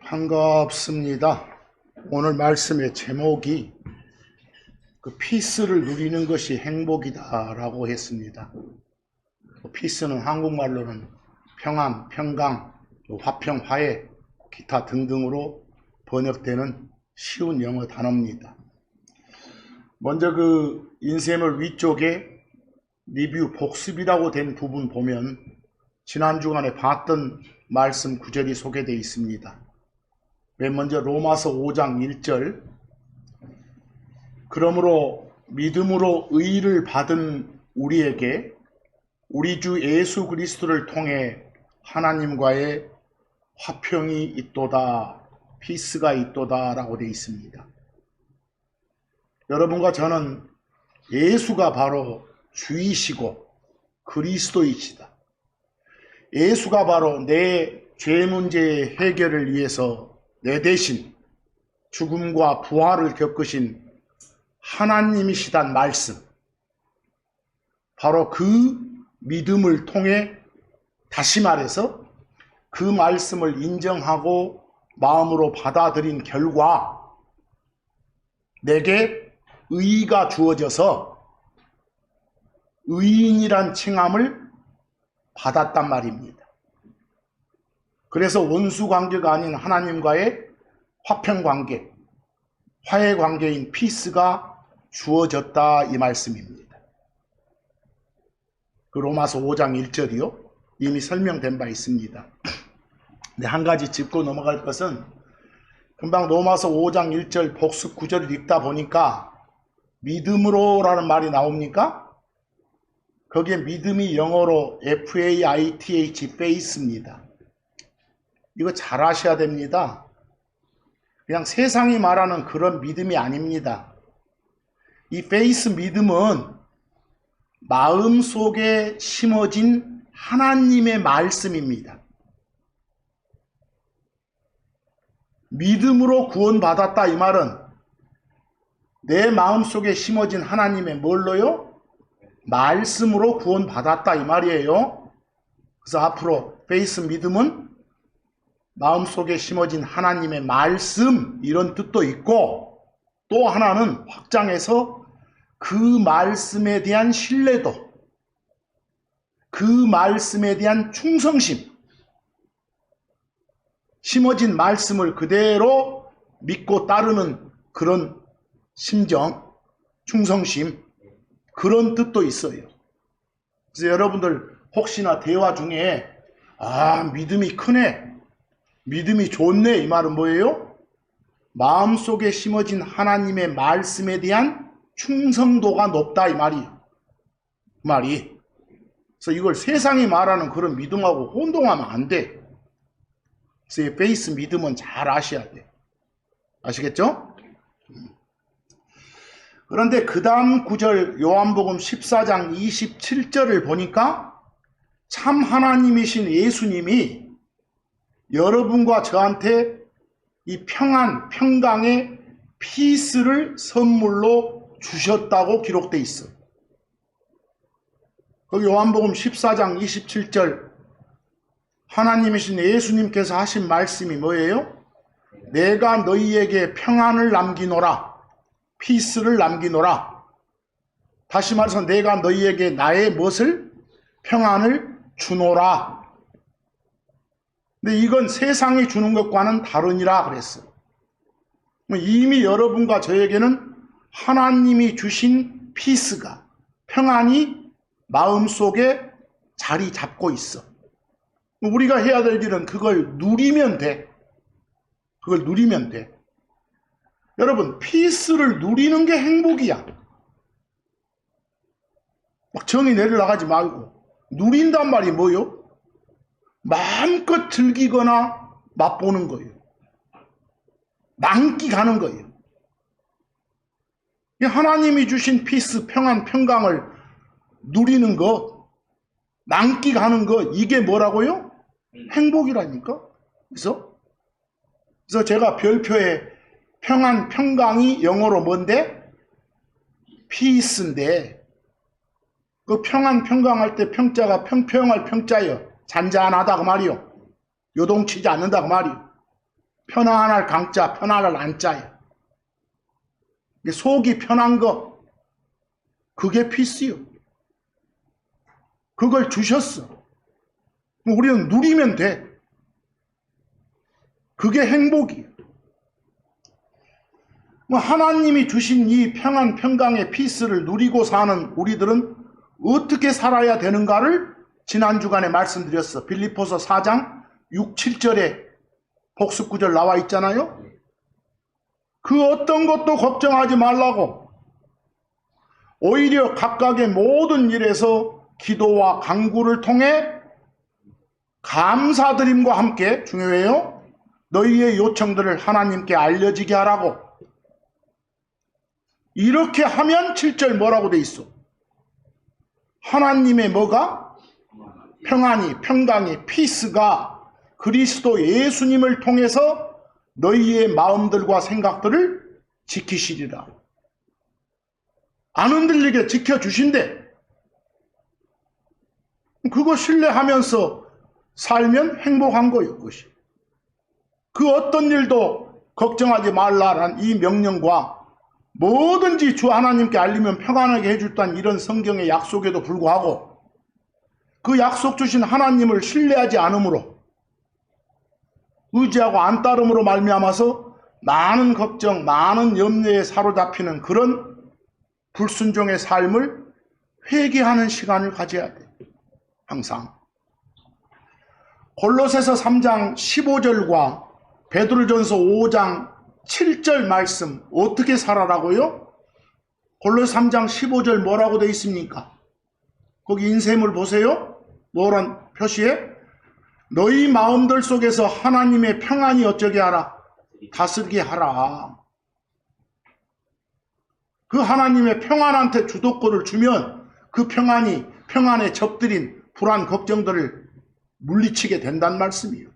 반갑습니다. 오늘 말씀의 제목이 피스를 누리는 것이 행복이다 라고 했습니다. 피스는 한국말로는 평안, 평강, 화평, 화해, 기타 등등으로 번역되는 쉬운 영어 단어입니다. 먼저 인쇄물 위쪽에 리뷰 복습이라고 된 부분 보면 지난 주간에 봤던 말씀 구절이 소개되어 있습니다. 맨 먼저 로마서 5장 1절, 그러므로 믿음으로 의를 받은 우리에게 우리 주 예수 그리스도를 통해 하나님과의 화평이 있도다, 피스가 있도다 라고 되어 있습니다. 여러분과 저는 예수가 바로 주이시고 그리스도이시다. 예수가 바로 내 죄 문제의 해결을 위해서 내 대신 죽음과 부활을 겪으신 하나님이시단 말씀, 바로 그 믿음을 통해 다시 말해서 그 말씀을 인정하고 마음으로 받아들인 결과 내게 의가 주어져서 의인이란 칭함을 받았단 말입니다. 그래서 원수 관계가 아닌 하나님과의 화평 관계, 화해 관계인 피스가 주어졌다 이 말씀입니다. 그 로마서 5장 1절이요. 이미 설명된 바 있습니다. 근데 한 가지 짚고 넘어갈 것은 금방 로마서 5장 1절 복습 9절을 읽다 보니까 믿음으로 라는 말이 나옵니까? 거기에 믿음이 영어로 faith, faith입니다. 이거 잘 아셔야 됩니다. 그냥 세상이 말하는 그런 믿음이 아닙니다. 이 faith 믿음은 마음속에 심어진 하나님의 말씀입니다. 믿음으로 구원받았다 이 말은 내 마음속에 심어진 하나님의 뭘로요? 말씀으로 구원받았다 이 말이에요. 그래서 앞으로 faith 믿음은 마음속에 심어진 하나님의 말씀 이런 뜻도 있고, 또 하나는 확장해서 그 말씀에 대한 신뢰도, 그 말씀에 대한 충성심, 심어진 말씀을 그대로 믿고 따르는 그런 심정, 충성심, 그런 뜻도 있어요. 그래서 여러분들 혹시나 대화 중에 믿음이 크네, 믿음이 좋네 이 말은 뭐예요? 마음속에 심어진 하나님의 말씀에 대한 충성도가 높다 이 말이에요. 말이. 그래서 이걸 세상이 말하는 그런 믿음하고 혼동하면 안 돼. 그래서 이 페이스 믿음은 잘 아셔야 돼. 아시겠죠? 그런데 그 다음 구절 요한복음 14장 27절을 보니까 참 하나님이신 예수님이 여러분과 저한테 이 평안, 평강의 피스를 선물로 주셨다고 기록되어 있어. 거기 요한복음 14장 27절 하나님이신 예수님께서 하신 말씀이 뭐예요? 내가 너희에게 평안을 남기노라, 피스를 남기노라. 다시 말해서 내가 너희에게 나의 무엇을? 평안을 주노라. 근데 이건 세상이 주는 것과는 다르니라 그랬어. 이미 여러분과 저에게는 하나님이 주신 피스가, 평안이 마음속에 자리 잡고 있어. 우리가 해야 될 일은 그걸 누리면 돼. 그걸 누리면 돼. 여러분, 피스를 누리는 게 행복이야. 막 정이 내려나가지 말고 누린단 말이 뭐요? 마음껏 즐기거나 맛보는 거예요. 만끽하는 거예요. 하나님이 주신 피스, 평안, 평강을 누리는 것, 만끽하는 것, 이게 뭐라고요? 행복이라니까. 그래서 제가 별표에 평안, 평강이 영어로 뭔데? 피스인데, 그 평안, 평강할 때 평자가 평평할 평자예요. 잔잔하다 그 말이요. 요동치지 않는다 그 말이요. 편안할 강자, 편안할 안자야. 속이 편한 거, 그게 피스요. 그걸 주셨어. 우리는 누리면 돼. 그게 행복이에요. 하나님이 주신 이 평안, 평강의 피스를 누리고 사는 우리들은 어떻게 살아야 되는가를 지난 주간에 말씀드렸어. 빌립보서 4장 6, 7절에 복습 구절 나와 있잖아요. 그 어떤 것도 걱정하지 말라고, 오히려 각각의 모든 일에서 기도와 간구를 통해 감사드림과 함께, 중요해요, 너희의 요청들을 하나님께 알려지게 하라고. 이렇게 하면 7절 뭐라고 돼 있어? 하나님의 뭐가? 평안이, 평강이, 피스가 그리스도 예수님을 통해서 너희의 마음들과 생각들을 지키시리라. 안 흔들리게 지켜주신대. 그거 신뢰하면서 살면 행복한 거예요. 그것이. 그 어떤 일도 걱정하지 말라란 이 명령과 뭐든지 주 하나님께 알리면 평안하게 해줄다는 이런 성경의 약속에도 불구하고 그 약속 주신 하나님을 신뢰하지 않으므로, 의지하고 안 따름으로 말미암아서 많은 걱정, 많은 염려에 사로잡히는 그런 불순종의 삶을 회개하는 시간을 가져야 돼. 항상. 골로새서 3장 15절과 베드로전서 5장 7절 말씀 어떻게 살아라고요? 골로새 3장 15절 뭐라고 되어 있습니까? 거기 인쇄물 보세요. 노란 표시에 너희 마음들 속에서 하나님의 평안이 어쩌게 하라? 다스리게 하라. 그 하나님의 평안한테 주도권을 주면 그 평안이 평안의 적들인 불안, 걱정들을 물리치게 된다는 말씀이에요.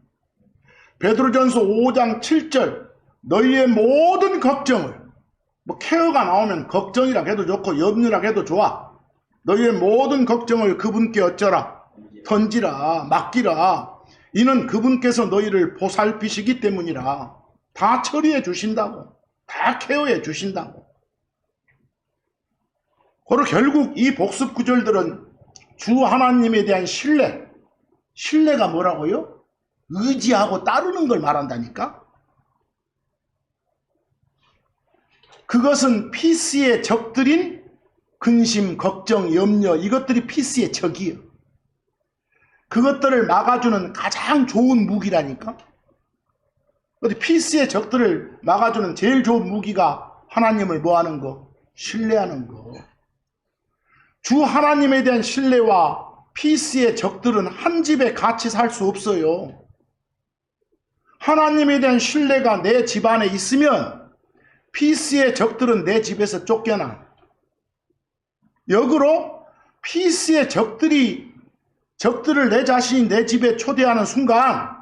베드로전서 5장 7절 너희의 모든 걱정을, 케어가 나오면 걱정이라 해도 좋고 염려라 해도 좋아. 너희의 모든 걱정을 그분께 어쩌라? 던지라, 맡기라. 이는 그분께서 너희를 보살피시기 때문이라. 다 처리해 주신다고. 다 케어해 주신다고. 그리고 결국 이 복습 구절들은 주 하나님에 대한 신뢰. 신뢰가 뭐라고요? 의지하고 따르는 걸 말한다니까? 그것은 피스의 적들인 근심, 걱정, 염려, 이것들이 피스의 적이에요. 그것들을 막아주는 가장 좋은 무기라니까? 피스의 적들을 막아주는 제일 좋은 무기가 하나님을 뭐하는 거? 신뢰하는 거. 주 하나님에 대한 신뢰와 피스의 적들은 한 집에 같이 살 수 없어요. 하나님에 대한 신뢰가 내 집안에 있으면 피스의 적들은 내 집에서 쫓겨나. 역으로 피스의 적들을 내 자신이 내 집에 초대하는 순간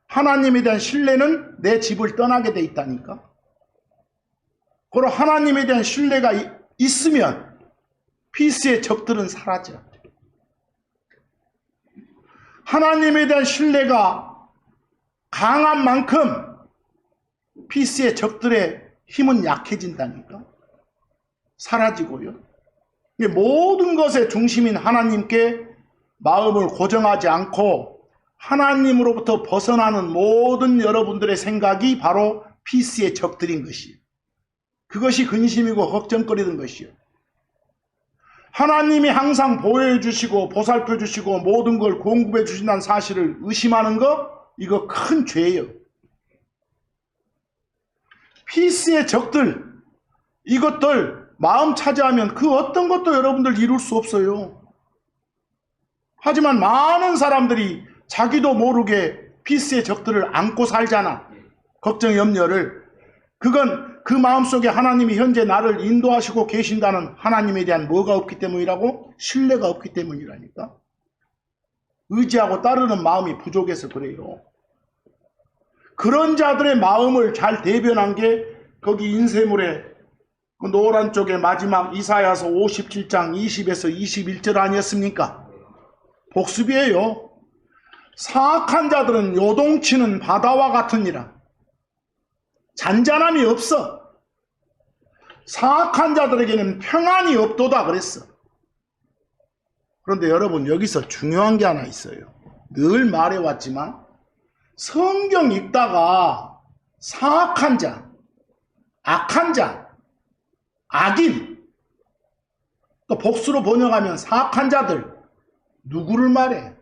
하나님에 대한 신뢰는 내 집을 떠나게 돼 있다니까. 그리고 하나님에 대한 신뢰가 있으면 피스의 적들은 사라져. 하나님에 대한 신뢰가 강한 만큼 피스의 적들의 힘은 약해진다니까. 사라지고요. 모든 것의 중심인 하나님께 마음을 고정하지 않고 하나님으로부터 벗어나는 모든 여러분들의 생각이 바로 피스의 적들인 것이에요. 그것이 근심이고 걱정거리던 것이요. 하나님이 항상 보호해 주시고 보살펴 주시고 모든 걸 공급해 주신다는 사실을 의심하는 거, 이거 큰 죄예요. 피스의 적들, 이것들 마음 차지하면 그 어떤 것도 여러분들 이룰 수 없어요. 하지만 많은 사람들이 자기도 모르게 피스의 적들을 안고 살잖아. 걱정, 염려를. 그건 그 마음속에 하나님이 현재 나를 인도하시고 계신다는 하나님에 대한 뭐가 없기 때문이라고? 신뢰가 없기 때문이라니까. 의지하고 따르는 마음이 부족해서 그래요. 그런 자들의 마음을 잘 대변한 게 거기 인쇄물에 그 노란 쪽에 마지막 이사야서 57장 20에서 21절 아니었습니까? 복습이에요. 사악한 자들은 요동치는 바다와 같으니라. 잔잔함이 없어. 사악한 자들에게는 평안이 없도다 그랬어. 그런데 여러분, 여기서 중요한 게 하나 있어요. 늘 말해왔지만 성경 읽다가 사악한 자, 악한 자, 악인, 또 복수로 번역하면 사악한 자들, 누구를 말해?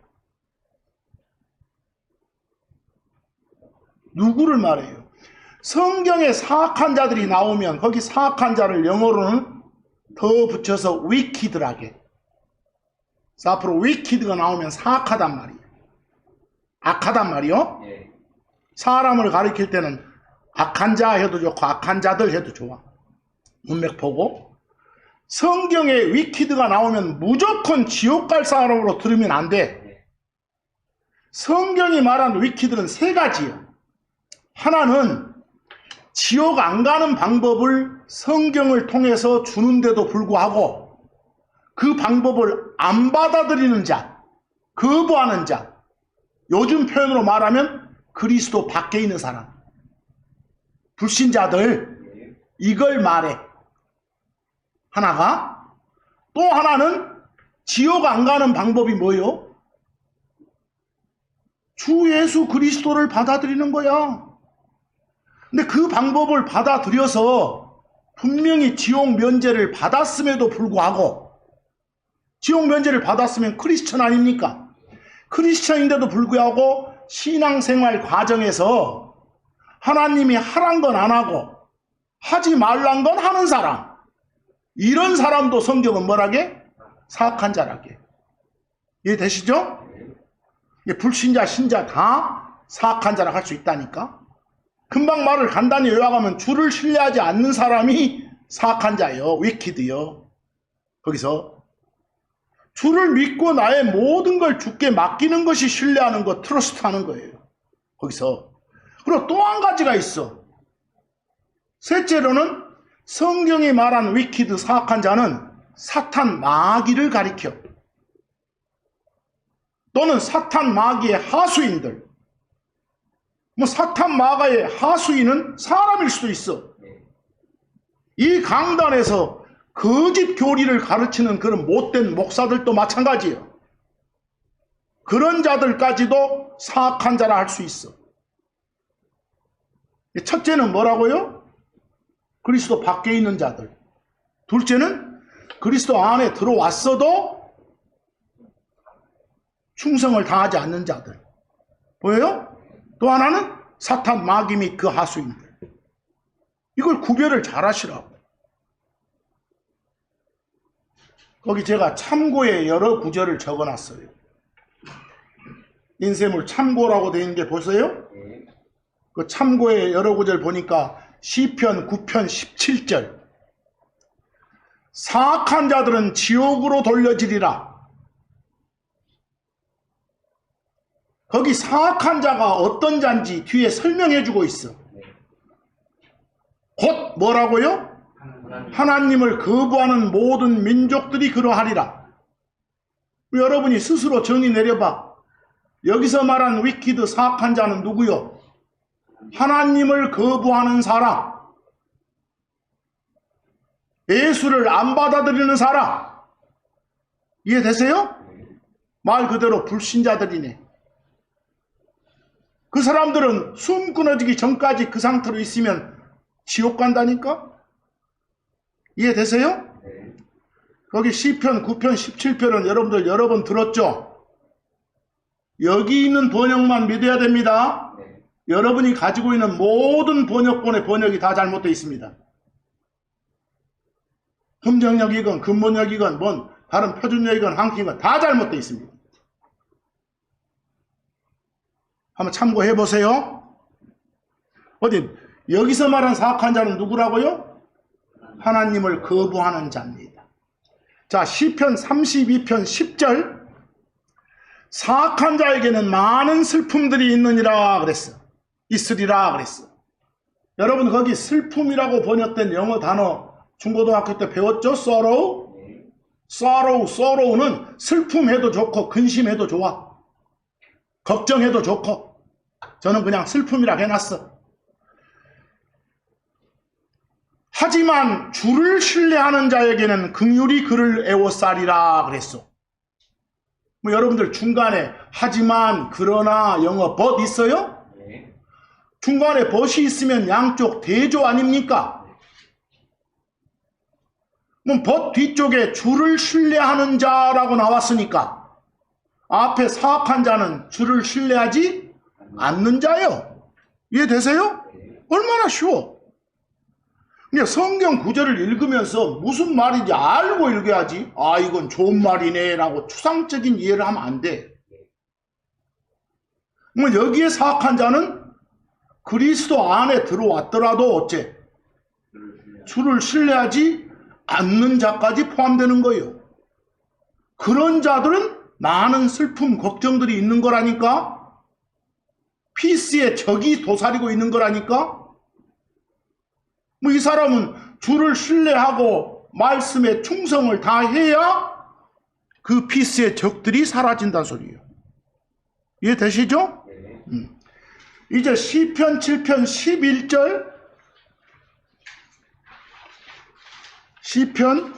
누구를 말해요? 성경에 사악한 자들이 나오면 거기 사악한 자를 영어로는 더 붙여서 wicked하게. 앞으로 wicked가 나오면 사악하단 말이에요. 악하단 말이요. 사람을 가리킬 때는 악한 자 해도 좋고 악한 자들 해도 좋아. 문맥 보고. 성경에 wicked가 나오면 무조건 지옥 갈 사람으로 들으면 안 돼. 성경이 말한 wicked는 세 가지예요. 하나는 지옥 안 가는 방법을 성경을 통해서 주는데도 불구하고 그 방법을 안 받아들이는 자, 거부하는 자, 요즘 표현으로 말하면 그리스도 밖에 있는 사람, 불신자들, 이걸 말해. 하나가. 또 하나는 지옥 안 가는 방법이 뭐예요? 주 예수 그리스도를 받아들이는 거야. 근데 그 방법을 받아들여서 분명히 지옥 면제를 받았음에도 불구하고, 지옥 면제를 받았으면 크리스천 아닙니까? 크리스천인데도 불구하고 신앙생활 과정에서 하나님이 하란 건 안 하고 하지 말란 건 하는 사람, 이런 사람도 성경은 뭐라게? 사악한 자라게. 이해되시죠? 불신자, 신자 다 사악한 자라 할 수 있다니까. 금방 말을 간단히 요약하면 주를 신뢰하지 않는 사람이 사악한 자예요. 위키드요. 거기서 주를 믿고 나의 모든 걸 주께 맡기는 것이 신뢰하는 것, 트러스트하는 거예요. 거기서. 그리고 또 한 가지가 있어. 셋째로는 성경이 말한 위키드, 사악한 자는 사탄 마귀를 가리켜. 또는 사탄 마귀의 하수인들. 뭐 사탄 마귀의 하수인은 사람일 수도 있어. 이 강단에서 거짓 교리를 가르치는 그런 못된 목사들도 마찬가지예요. 그런 자들까지도 사악한 자라 할 수 있어. 첫째는 뭐라고요? 그리스도 밖에 있는 자들. 둘째는 그리스도 안에 들어왔어도 충성을 다하지 않는 자들. 보여요? 또 하나는 사탄 마귀 및 그 하수인들. 이걸 구별을 잘 하시라고. 거기 제가 참고에 여러 구절을 적어놨어요. 인쇄물 참고라고 되어 있는 게 보세요. 그 참고에 여러 구절 보니까 시편 9편 17절. 사악한 자들은 지옥으로 돌려지리라. 거기 사악한 자가 어떤 자인지 뒤에 설명해 주고 있어. 곧 뭐라고요? 하나님을 거부하는 모든 민족들이 그러하리라. 여러분이 스스로 정의 내려봐. 여기서 말한 위키드, 사악한 자는 누구요? 하나님을 거부하는 사람, 예수를 안 받아들이는 사람. 이해되세요? 말 그대로 불신자들이네. 그 사람들은 숨 끊어지기 전까지 그 상태로 있으면 지옥 간다니까? 이해되세요? 거기 시편 9편 17편은 여러분들 여러 번 들었죠? 여기 있는 번역만 믿어야 됩니다. 여러분이 가지고 있는 모든 번역본의 번역이 다 잘못되어 있습니다. 금정역이건 근본역이건 뭔 다른 표준역이건 한국이건 다 잘못되어 있습니다. 한번 참고해 보세요. 어디 여기서 말한 사악한 자는 누구라고요? 하나님을 거부하는 자입니다. 자, 시편 32편 10절. 사악한 자에게는 많은 슬픔들이 있느니라 그랬어. 있으리라 그랬어. 여러분 거기 슬픔이라고 번역된 영어 단어 중고등학교 때 배웠죠? sorrow? sorrow는 슬픔해도 좋고 근심해도 좋아. 걱정해도 좋고. 저는 그냥 슬픔이라 해놨어. 하지만 주를 신뢰하는 자에게는 긍휼이 그를 애워싸리라 그랬어. 뭐 여러분들 중간에 하지만, 그러나, 영어 but 있어요? 네. 중간에 but이 있으면 양쪽 대조 아닙니까? 그럼 but 뒤쪽에 주를 신뢰하는 자라고 나왔으니까 앞에 사악한 자는 주를 신뢰하지 않는 자예요. 이해되세요? 얼마나 쉬워. 그냥 성경 구절을 읽으면서 무슨 말인지 알고 읽어야지. 아, 이건 좋은 말이네 라고 추상적인 이해를 하면 안 돼. 뭐 여기에 사악한 자는 그리스도 안에 들어왔더라도 어째? 주를 신뢰하지 않는 자까지 포함되는 거예요. 그런 자들은 많은 슬픔, 걱정들이 있는 거라니까. 피스의 적이 도사리고 있는 거라니까. 뭐 이 사람은 주를 신뢰하고 말씀에 충성을 다해야 그 피스의 적들이 사라진다는 소리예요. 이해되시죠? 이제 시편 7편 11절, 시편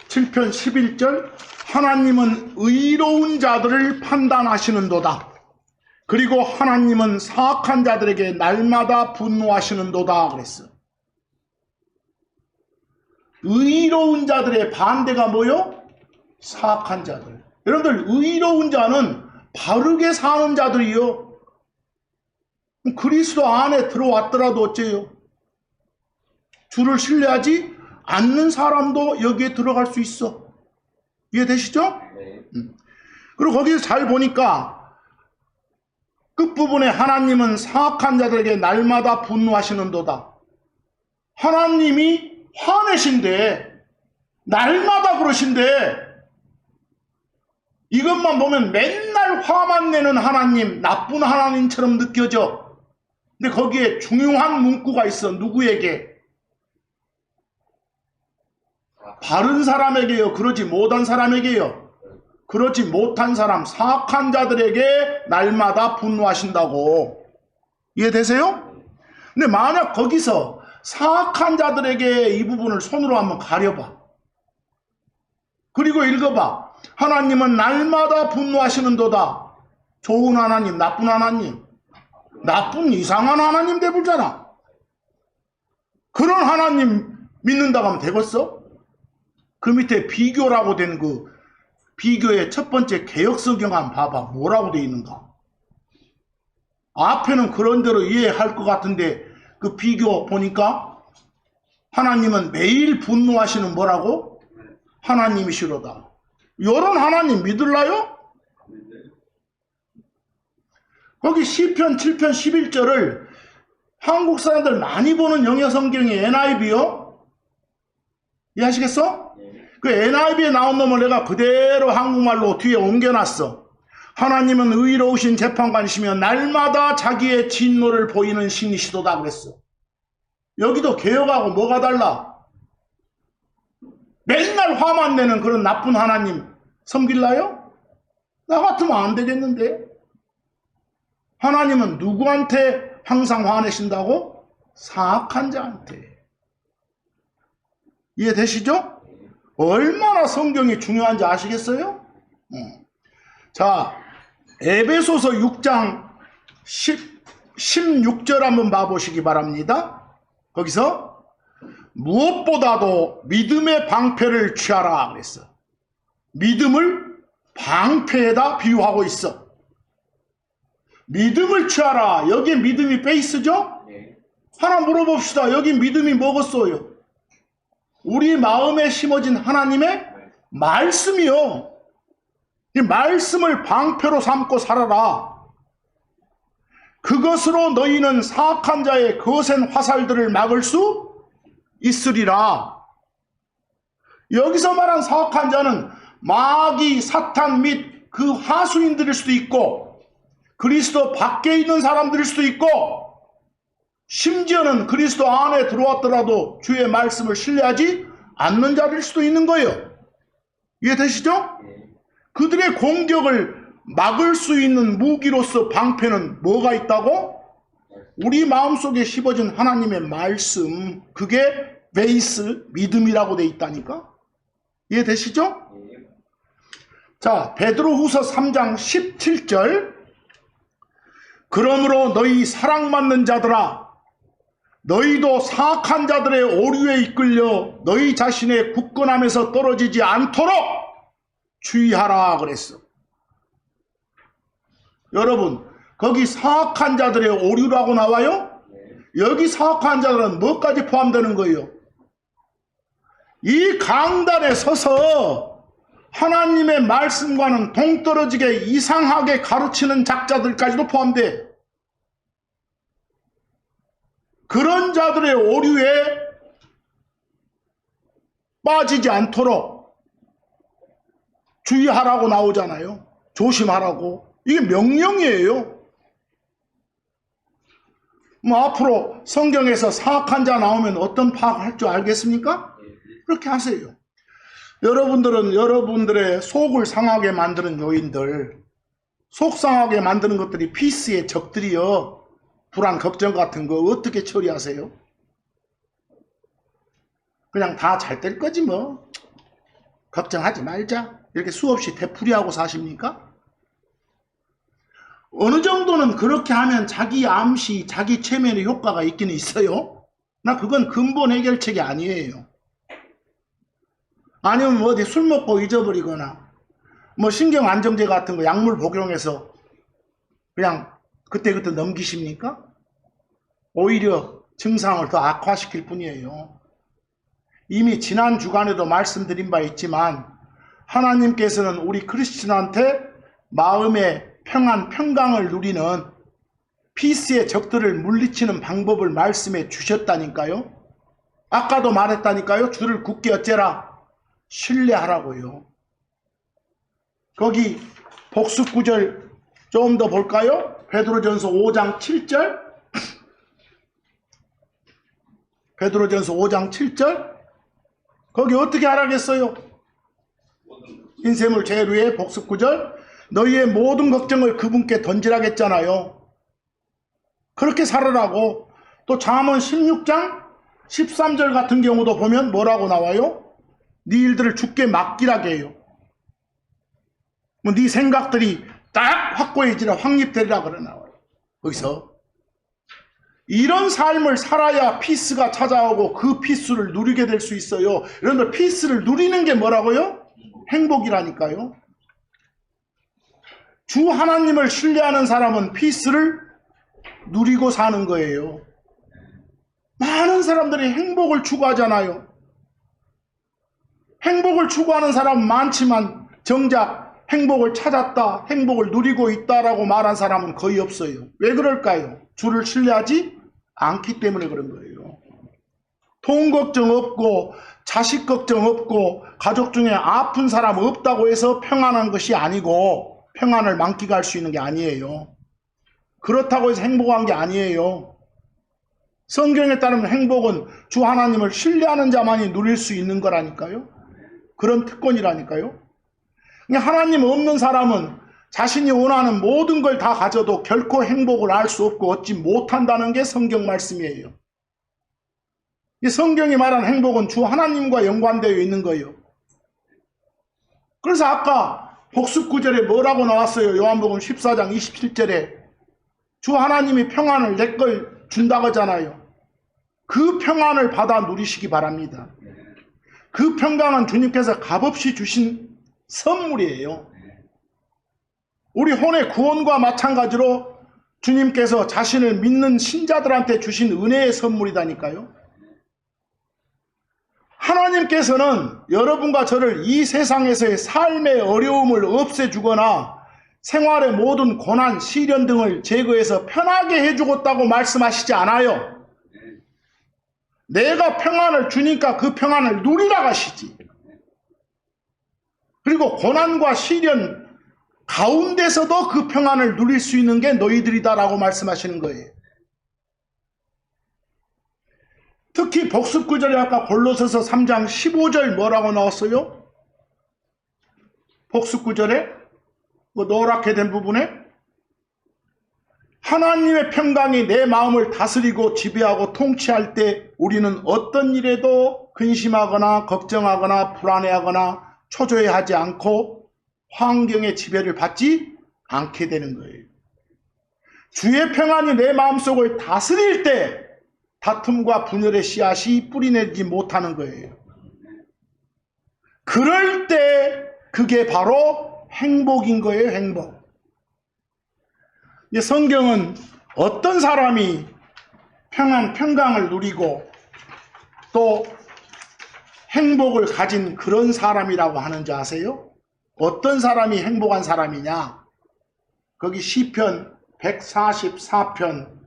7편 11절, 하나님은 의로운 자들을 판단하시는도다. 그리고 하나님은 사악한 자들에게 날마다 분노하시는도다 그랬어. 의로운 자들의 반대가 뭐요? 사악한 자들. 여러분들, 의로운 자는 바르게 사는 자들이요. 그리스도 안에 들어왔더라도 어째요? 주를 신뢰하지 않는 사람도 여기에 들어갈 수 있어. 이해되시죠? 네. 그리고 거기서 잘 보니까 끝부분에 하나님은 사악한 자들에게 날마다 분노하시는도다. 하나님이 화내신데, 날마다 그러신데, 이것만 보면 맨날 화만 내는 하나님, 나쁜 하나님처럼 느껴져. 근데 거기에 중요한 문구가 있어. 누구에게? 바른 사람에게요? 그러지 못한 사람에게요? 그러지 못한 사람, 사악한 자들에게 날마다 분노하신다고. 이해되세요? 근데 만약 거기서 사악한 자들에게 이 부분을 손으로 한번 가려봐. 그리고 읽어봐. 하나님은 날마다 분노하시는도다. 좋은 하나님, 나쁜 하나님. 나쁜 이상한 하나님 돼보잖아. 그런 하나님 믿는다고 하면 되겠어? 그 밑에 비교라고 된 그 비교의 첫 번째 개역성경 한번 봐봐. 뭐라고 돼 있는가? 앞에는 그런 대로 이해할 것 같은데 그 비교 보니까 하나님은 매일 분노하시는 뭐라고? 하나님이시로다. 이런 하나님 믿을라요? 거기 시편 7편 11절을 한국 사람들 많이 보는 영어성경이 NIV요? 이해하시겠어? 그 NIV에 나온 놈을 내가 그대로 한국말로 뒤에 옮겨놨어. 하나님은 의로우신 재판관이시며 날마다 자기의 진노를 보이는 신이시도다 그랬어. 여기도 개혁하고 뭐가 달라? 맨날 화만 내는 그런 나쁜 하나님 섬길라요? 나 같으면 안 되겠는데. 하나님은 누구한테 항상 화내신다고? 사악한 자한테. 이해되시죠? 얼마나 성경이 중요한지 아시겠어요? 자, 에베소서 6장 16절 한번 봐보시기 바랍니다. 거기서 무엇보다도 믿음의 방패를 취하라 그랬어. 믿음을 방패에다 비유하고 있어. 믿음을 취하라. 여기에 믿음이 베이스죠? 하나 물어봅시다. 여기 믿음이 뭐겠어요? 우리 마음에 심어진 하나님의 말씀이요. 이 말씀을 방패로 삼고 살아라. 그것으로 너희는 사악한 자의 거센 화살들을 막을 수 있으리라. 여기서 말한 사악한 자는 마귀, 사탄 및 그 하수인들일 수도 있고 그리스도 밖에 있는 사람들일 수도 있고 심지어는 그리스도 안에 들어왔더라도 주의 말씀을 신뢰하지 않는 자일 수도 있는 거예요. 이해되시죠? 그들의 공격을 막을 수 있는 무기로서 방패는 뭐가 있다고? 우리 마음속에 심어진 하나님의 말씀, 그게 베이스, 믿음이라고 돼 있다니까? 이해되시죠? 자, 베드로후서 3장 17절. 그러므로 너희 사랑받는 자들아, 너희도 사악한 자들의 오류에 이끌려 너희 자신의 굳건함에서 떨어지지 않도록 주의하라 그랬어. 여러분, 거기 사악한 자들의 오류라고 나와요? 여기 사악한 자들은 뭐까지 포함되는 거예요? 이 강단에 서서 하나님의 말씀과는 동떨어지게 이상하게 가르치는 작자들까지도 포함돼. 그런 자들의 오류에 빠지지 않도록 주의하라고 나오잖아요. 조심하라고. 이게 명령이에요. 뭐 앞으로 성경에서 사악한 자 나오면 어떤 파악할 줄 알겠습니까? 그렇게 하세요. 여러분들은 여러분들의 속을 상하게 만드는 요인들, 속 상하게 만드는 것들이 피스의 적들이요. 불안, 걱정 같은 거 어떻게 처리하세요? 그냥 다 잘 될 거지 뭐. 걱정하지 말자. 이렇게 수없이 되풀이하고 사십니까? 어느 정도는 그렇게 하면 자기 암시, 자기 최면의 효과가 있기는 있어요. 나 그건 근본 해결책이 아니에요. 아니면 뭐 어디 술 먹고 잊어버리거나 뭐 신경 안정제 같은 거 약물 복용해서 그냥 그때그때 넘기십니까? 오히려 증상을 더 악화시킬 뿐이에요. 이미 지난 주간에도 말씀드린 바 있지만 하나님께서는 우리 크리스천한테 마음의 평안, 평강을 누리는 피스의 적들을 물리치는 방법을 말씀해 주셨다니까요. 아까도 말했다니까요. 주를 굳게 어째라. 신뢰하라고요. 거기 복습 구절 좀 더 볼까요? 베드로전서 5장 7절. 베드로전서 5장 7절. 거기 어떻게 하라겠어요? 인쇄물 제일 위에 복습 구절. 너희의 모든 걱정을 그분께 던지라겠잖아요. 그렇게 살으라고. 또 잠언 16장 13절 같은 경우도 보면 뭐라고 나와요? 네 일들을 주께 맡기라게 해요. 뭐 네 생각들이 딱 확고해지라, 확립되리라 그래 나와요. 거기서 이런 삶을 살아야 피스가 찾아오고 그 피스를 누리게 될 수 있어요. 여러분들 피스를 누리는 게 뭐라고요? 행복이라니까요. 주 하나님을 신뢰하는 사람은 피스를 누리고 사는 거예요. 많은 사람들이 행복을 추구하잖아요. 행복을 추구하는 사람은 많지만 정작 행복을 찾았다, 행복을 누리고 있다라고 말한 사람은 거의 없어요. 왜 그럴까요? 주를 신뢰하지 않기 때문에 그런 거예요. 돈 걱정 없고 자식 걱정 없고 가족 중에 아픈 사람 없다고 해서 평안한 것이 아니고 평안을 만끽할 수 있는 게 아니에요. 그렇다고 해서 행복한 게 아니에요. 성경에 따르면 행복은 주 하나님을 신뢰하는 자만이 누릴 수 있는 거라니까요. 그런 특권이라니까요. 하나님 없는 사람은 자신이 원하는 모든 걸 다 가져도 결코 행복을 알 수 없고 얻지 못한다는 게 성경 말씀이에요. 이 성경이 말하는 행복은 주 하나님과 연관되어 있는 거예요. 그래서 아까 복습 구절에 뭐라고 나왔어요? 요한복음 14장 27절에 주 하나님이 평안을 내 걸 준다고 하잖아요. 그 평안을 받아 누리시기 바랍니다. 그 평강은 주님께서 값없이 주신 선물이에요. 우리 혼의 구원과 마찬가지로 주님께서 자신을 믿는 신자들한테 주신 은혜의 선물이다니까요. 하나님께서는 여러분과 저를 이 세상에서의 삶의 어려움을 없애주거나 생활의 모든 고난, 시련 등을 제거해서 편하게 해주겠다고 말씀하시지 않아요. 내가 평안을 주니까 그 평안을 누리라 하시지. 그리고 고난과 시련 가운데서도 그 평안을 누릴 수 있는 게 너희들이다라고 말씀하시는 거예요. 특히 복습 구절에 아까 골로새서 3장 15절 뭐라고 나왔어요? 복습 구절에 그 노랗게 된 부분에 하나님의 평강이 내 마음을 다스리고 지배하고 통치할 때 우리는 어떤 일에도 근심하거나 걱정하거나 불안해하거나 초조해하지 않고 환경의 지배를 받지 않게 되는 거예요. 주의 평안이 내 마음속을 다스릴 때 다툼과 분열의 씨앗이 뿌리내리지 못하는 거예요. 그럴 때 그게 바로 행복인 거예요. 행복. 성경은 어떤 사람이 평강을 누리고 또 행복을 가진 그런 사람이라고 하는지 아세요? 어떤 사람이 행복한 사람이냐? 거기 시편 144편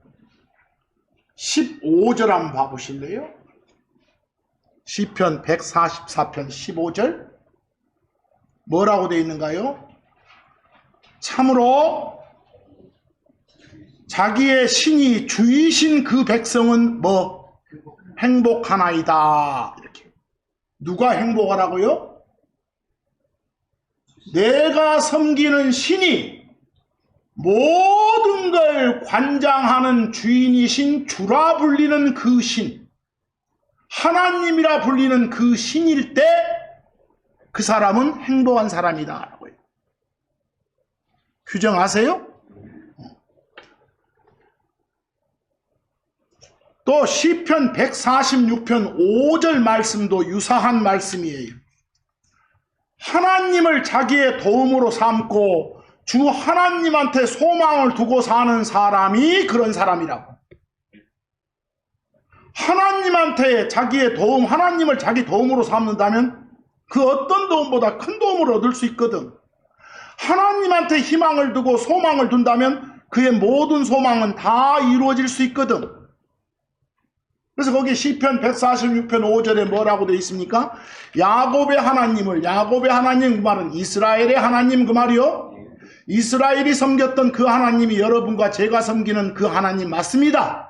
15절 한번 봐보실래요? 시편 144편 15절 뭐라고 되어 있는가요? 참으로 자기의 신이 주이신 그 백성은 뭐 행복하나이다. 이렇게. 누가 행복하라고요? 내가 섬기는 신이 모든 걸 관장하는 주인이신 주라 불리는 그 신, 하나님이라 불리는 그 신일 때 그 사람은 행복한 사람이다. 규정하세요? 또 시편 146편 5절 말씀도 유사한 말씀이에요. 하나님을 자기의 도움으로 삼고 주 하나님한테 소망을 두고 사는 사람이 그런 사람이라고. 하나님한테 자기의 도움, 하나님을 자기 도움으로 삼는다면 그 어떤 도움보다 큰 도움을 얻을 수 있거든. 하나님한테 희망을 두고 소망을 둔다면 그의 모든 소망은 다 이루어질 수 있거든. 그래서 거기 시편 146편 5절에 뭐라고 되어 있습니까? 야곱의 하나님 그 말은 이스라엘의 하나님 그 말이요. 이스라엘이 섬겼던 그 하나님이 여러분과 제가 섬기는 그 하나님 맞습니다.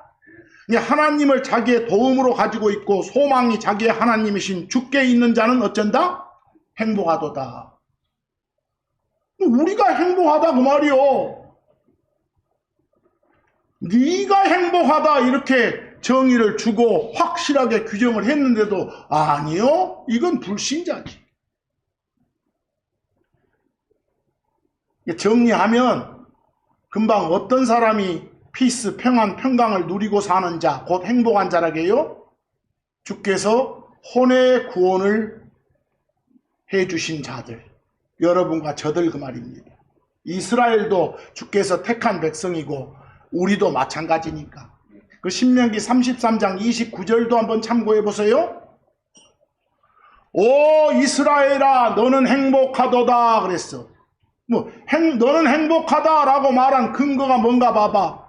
하나님을 자기의 도움으로 가지고 있고 소망이 자기의 하나님이신 주께 있는 자는 어쩐다? 행복하도다. 우리가 행복하다 그 말이요. 네가 행복하다 이렇게 정의를 주고 확실하게 규정을 했는데도 아니요, 이건 불신자지. 정리하면 금방 어떤 사람이 피스, 평안, 평강을 누리고 사는 자, 곧 행복한 자라게요? 주께서 혼의 구원을 해주신 자들, 여러분과 저들 그 말입니다. 이스라엘도 주께서 택한 백성이고 우리도 마찬가지니까. 그 신명기 33장 29절도 한번 참고해 보세요. 오 이스라엘아 너는 행복하도다 그랬어. 너는 행복하다라고 말한 근거가 뭔가 봐봐.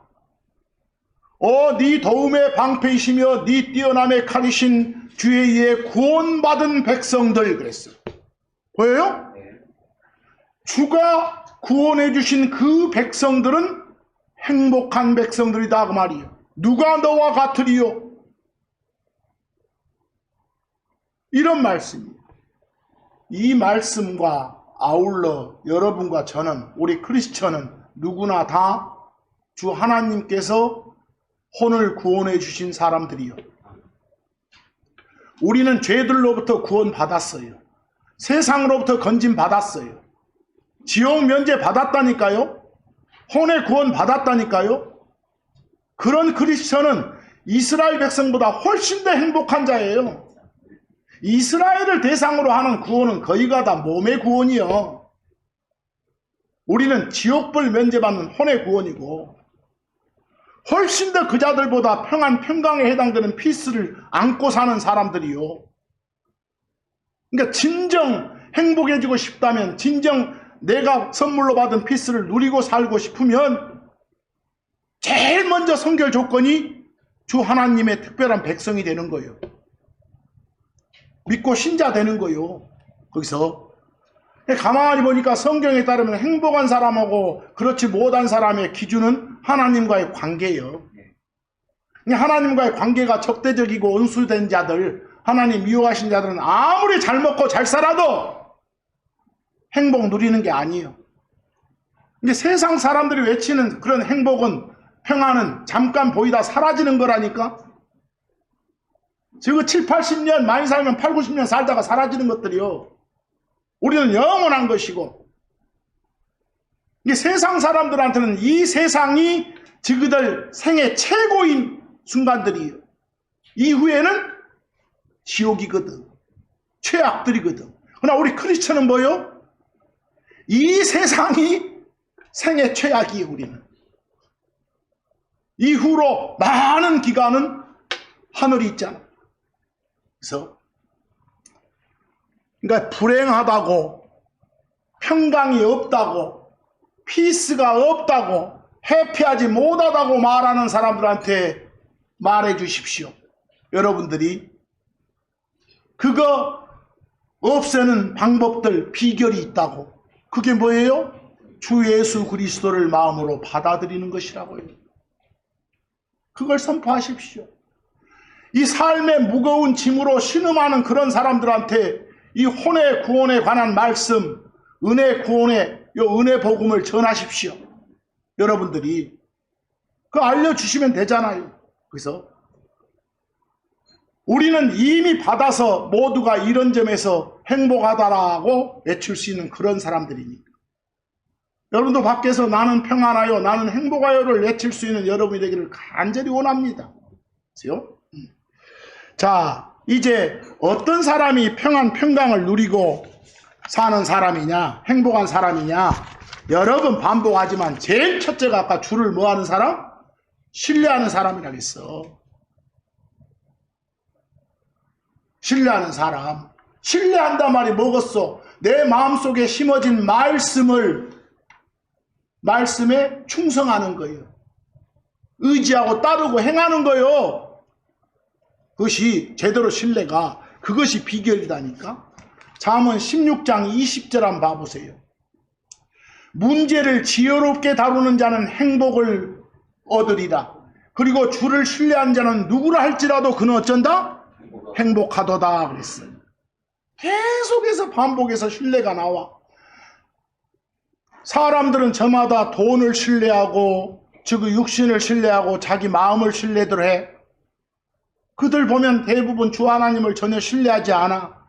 네 도움의 방패이시며 네 뛰어남의 칼이신 주에 의해 구원받은 백성들 그랬어. 보여요? 주가 구원해 주신 그 백성들은 행복한 백성들이다 그 말이에요. 누가 너와 같으리요? 이런 말씀이에요. 이 말씀과 아울러 여러분과 저는, 우리 크리스천은 누구나 다 주 하나님께서 혼을 구원해 주신 사람들이요. 우리는 죄들로부터 구원받았어요. 세상으로부터 건짐받았어요. 지옥 면제 받았다니까요. 혼의 구원 받았다니까요. 그런 크리스천은 이스라엘 백성보다 훨씬 더 행복한 자예요. 이스라엘을 대상으로 하는 구원은 거의가 다 몸의 구원이요. 우리는 지옥불 면제받는 혼의 구원이고 훨씬 더 그 자들보다 평안, 평강에 해당되는 피스를 안고 사는 사람들이요. 그러니까 진정 행복해지고 싶다면, 진정 내가 선물로 받은 피스를 누리고 살고 싶으면 제일 먼저 선결 조건이 주 하나님의 특별한 백성이 되는 거예요. 믿고 신자 되는 거예요. 거기서 가만히 보니까 성경에 따르면 행복한 사람하고 그렇지 못한 사람의 기준은 하나님과의 관계예요. 하나님과의 관계가 적대적이고 은수된 자들, 하나님 미워하신 자들은 아무리 잘 먹고 잘 살아도 행복 누리는 게 아니에요. 근데 세상 사람들이 외치는 그런 행복은 평안은 잠깐 보이다 사라지는 거라니까. 지금 7, 80년 많이 살면 8, 90년 살다가 사라지는 것들이요. 우리는 영원한 것이고, 이게 세상 사람들한테는 이 세상이 저그들 생애 최고인 순간들이에요. 이후에는 지옥이거든. 최악들이거든. 그러나 우리 크리스천은 뭐요? 이 세상이 생애 최악이에요, 우리는. 이후로 많은 기간은 하늘이 있잖아. 그래서 그러니까 불행하다고, 평강이 없다고, 피스가 없다고, 해피하지 못하다고 말하는 사람들한테 말해 주십시오. 여러분들이 그거 없애는 방법들, 비결이 있다고. 그게 뭐예요? 주 예수 그리스도를 마음으로 받아들이는 것이라고요. 그걸 선포하십시오. 이 삶의 무거운 짐으로 신음하는 그런 사람들한테 이 혼의 구원에 관한 말씀, 은혜 구원의 요 은혜 복음을 전하십시오. 여러분들이 그거 알려주시면 되잖아요. 그래서 우리는 이미 받아서 모두가 이런 점에서 행복하다라고 외칠 수 있는 그런 사람들이니까. 여러분도 밖에서 나는 평안하여, 나는 행복하여를 외칠 수 있는 여러분이 되기를 간절히 원합니다. 그렇죠? 자, 이제 어떤 사람이 평강을 누리고 사는 사람이냐, 행복한 사람이냐, 여러 번 반복하지만 제일 첫째가 아까 주를 뭐하는 사람? 신뢰하는 사람이라고 했어. 신뢰하는 사람. 신뢰한단 말이 뭐겠어? 내 마음속에 심어진 말씀에 충성하는 거예요. 의지하고 따르고 행하는 거예요. 그것이 제대로 신뢰가, 그것이 비결이다니까. 잠언 16장 20절 한번 봐보세요. 문제를 지혜롭게 다루는 자는 행복을 얻으리라. 그리고 주를 신뢰한 자는 누구라 할지라도 그는 어쩐다? 행복하도다 그랬어요. 계속해서 반복해서 신뢰가 나와. 사람들은 저마다 돈을 신뢰하고, 즉 육신을 신뢰하고 자기 마음을 신뢰들 해. 그들 보면 대부분 주 하나님을 전혀 신뢰하지 않아.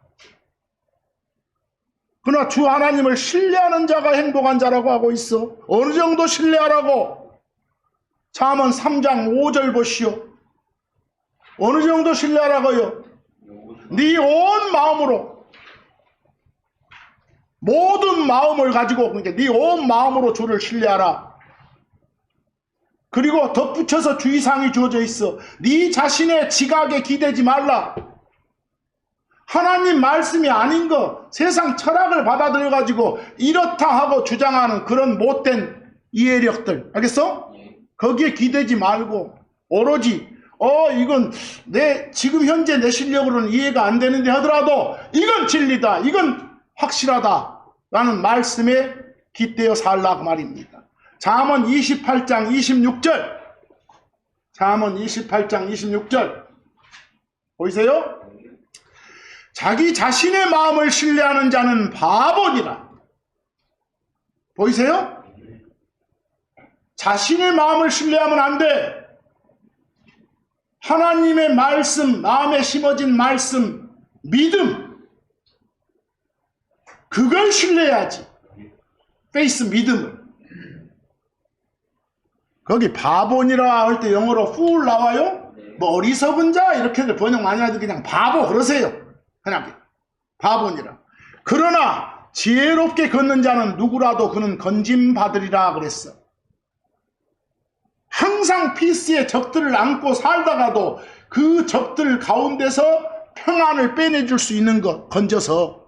그러나 주 하나님을 신뢰하는 자가 행복한 자라고 하고 있어. 어느 정도 신뢰하라고? 잠언 3장 5절 보시오. 어느 정도 신뢰하라고요? 네 온 마음으로, 모든 마음을 가지고, 그러니까 네 온 마음으로 주를 신뢰하라. 그리고 덧붙여서 주의사항이 주어져 있어. 네 자신의 지각에 기대지 말라. 하나님 말씀이 아닌 거, 세상 철학을 받아들여가지고 이렇다 하고 주장하는 그런 못된 이해력들, 알겠어? 거기에 기대지 말고 오로지 이건 지금 현재 내 실력으로는 이해가 안 되는데 하더라도 이건 진리다, 이건 확실하다 라는 말씀에 깃대어 살라고 말입니다. 잠언 28장 26절, 잠언 28장 26절 보이세요? 자기 자신의 마음을 신뢰하는 자는 바보니라. 보이세요? 자신의 마음을 신뢰하면 안 돼. 하나님의 말씀, 마음에 심어진 말씀, 믿음, 그걸 신뢰해야지. 페이스, 믿음을. 거기 바보니라 할 때 영어로 fool 나와요? 뭐 어리석은 자 이렇게들 번역 많이 하지, 그냥 바보 그러세요. 그냥 바보니라. 그러나 지혜롭게 걷는 자는 누구라도 그는 건짐받으리라 그랬어. 항상 피스의 적들을 안고 살다가도 그 적들 가운데서 평안을 빼내줄 수 있는 것, 건져서.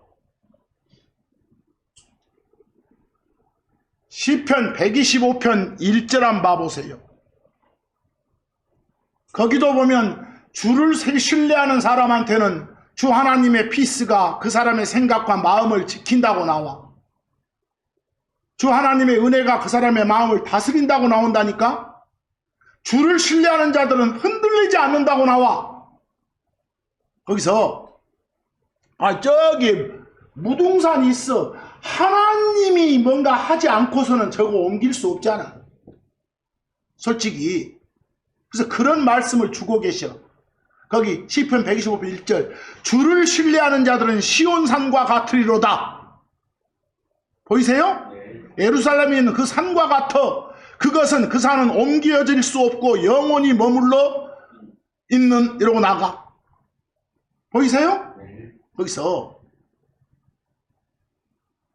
시편 125편 1절 한번 봐보세요. 거기도 보면 주를 신뢰하는 사람한테는 주 하나님의 피스가 그 사람의 생각과 마음을 지킨다고 나와. 주 하나님의 은혜가 그 사람의 마음을 다스린다고 나온다니까. 주를 신뢰하는 자들은 흔들리지 않는다고 나와. 거기서 저기 무등산이 있어. 하나님이 뭔가 하지 않고서는 저거 옮길 수 없잖아. 솔직히. 그래서 그런 말씀을 주고 계셔. 거기 시편 125편 1절 주를 신뢰하는 자들은 시온산과 같으리로다. 보이세요? 예루살렘에 있는 그 산과 같아. 그것은 그 산은 옮겨질 수 없고 영원히 머물러 있는 이러고 나가. 보이세요? 거기서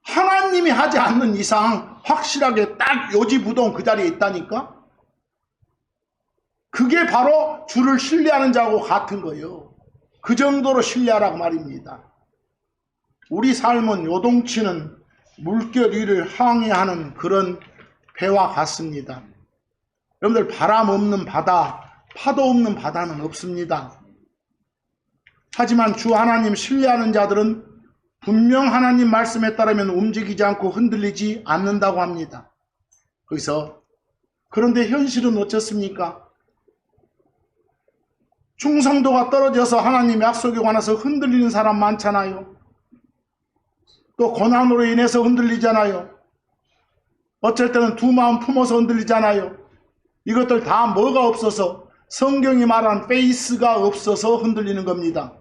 하나님이 하지 않는 이상 확실하게 딱 요지부동 그 자리에 있다니까. 그게 바로 주를 신뢰하는 자하고 같은 거예요. 그 정도로 신뢰하라고 말입니다. 우리 삶은 요동치는 물결 위를 항해하는 그런 배와 같습니다. 여러분들 바람 없는 바다, 파도 없는 바다는 없습니다. 하지만 주 하나님 신뢰하는 자들은 분명 하나님 말씀에 따르면 움직이지 않고 흔들리지 않는다고 합니다. 거기서 그런데 현실은 어떻습니까? 충성도가 떨어져서 하나님 약속에 관해서 흔들리는 사람 많잖아요. 또 고난으로 인해서 흔들리잖아요. 어쩔 때는 두 마음 품어서 흔들리잖아요. 이것들 다 뭐가 없어서, 성경이 말한 페이스가 없어서 흔들리는 겁니다.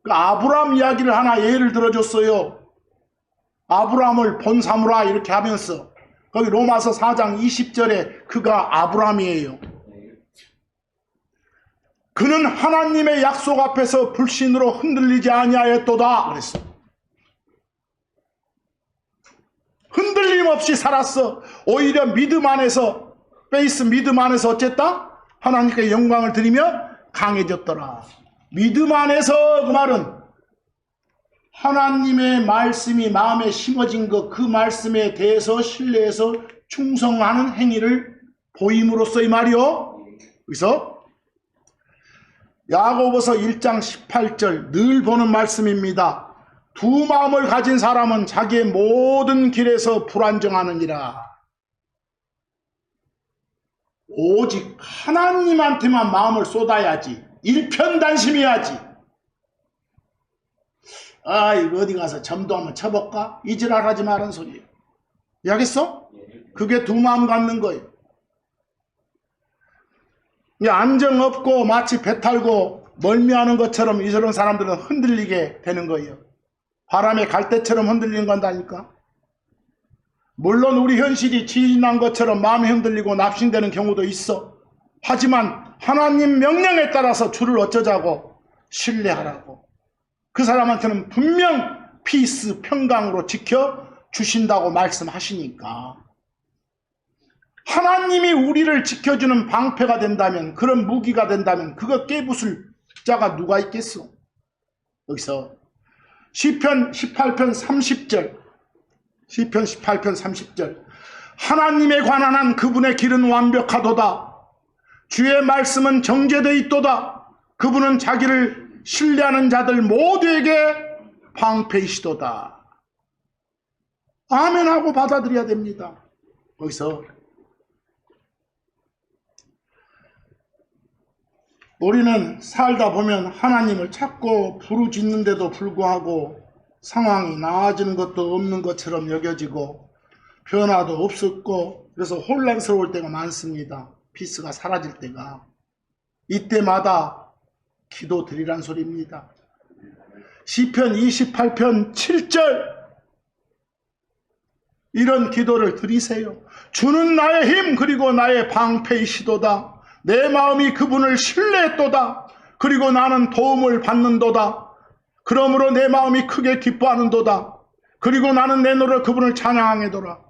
그 아브라함 이야기를 하나 예를 들어줬어요. 아브라함을 본 삼으라 이렇게 하면서 거기 로마서 4장 20절에 그가 아브라함이에요. 그는 하나님의 약속 앞에서 불신으로 흔들리지 아니하였도다 그랬어. 흔들림 없이 살았어. 오히려 믿음 안에서, 페이스 믿음 안에서 어쨌다? 하나님께 영광을 드리며 강해졌더라. 믿음 안에서, 그 말은 하나님의 말씀이 마음에 심어진 것, 그 말씀에 대해서 신뢰해서 충성하는 행위를 보임으로써 이 말이요. 그래서 야고보서 1장 18절 늘 보는 말씀입니다. 두 마음을 가진 사람은 자기의 모든 길에서 불안정하느니라. 오직 하나님한테만 마음을 쏟아야지. 일편단심해야지. 아, 이거 어디 가서 점도 한번 쳐볼까? 이지랄하지 말은 소리예요. 이해하겠어? 그게 두 마음 갖는 거예요. 안정 없고 마치 배 탈고 멀미하는 것처럼 이런 사람들은 흔들리게 되는 거예요. 바람에 갈대처럼 흔들리는 건다니까. 물론 우리 현실이 지난 것처럼 마음이 흔들리고 납신되는 경우도 있어. 하지만 하나님 명령에 따라서 주를 어쩌자고? 신뢰하라고. 그 사람한테는 분명 피스, 평강으로 지켜주신다고 말씀하시니까. 하나님이 우리를 지켜주는 방패가 된다면, 그런 무기가 된다면 그거 깨부술 자가 누가 있겠어? 여기서 시편 18편 30절, 시편 18편 30절 하나님에 관한 한 그분의 길은 완벽하도다. 주의 말씀은 정죄되어 있도다. 그분은 자기를 신뢰하는 자들 모두에게 방패이시도다. 아멘하고 받아들여야 됩니다. 거기서 우리는 살다 보면 하나님을 찾고 부르짖는데도 불구하고 상황이 나아지는 것도 없는 것처럼 여겨지고 변화도 없었고 그래서 혼란스러울 때가 많습니다. 피스가 사라질 때가. 이때마다 기도 드리란 소리입니다. 시편 28편 7절 이런 기도를 드리세요. 주는 나의 힘 그리고 나의 방패이시도다. 내 마음이 그분을 신뢰했도다. 그리고 나는 도움을 받는도다. 그러므로 내 마음이 크게 기뻐하는도다. 그리고 나는 내 노래 그분을 찬양하게도다.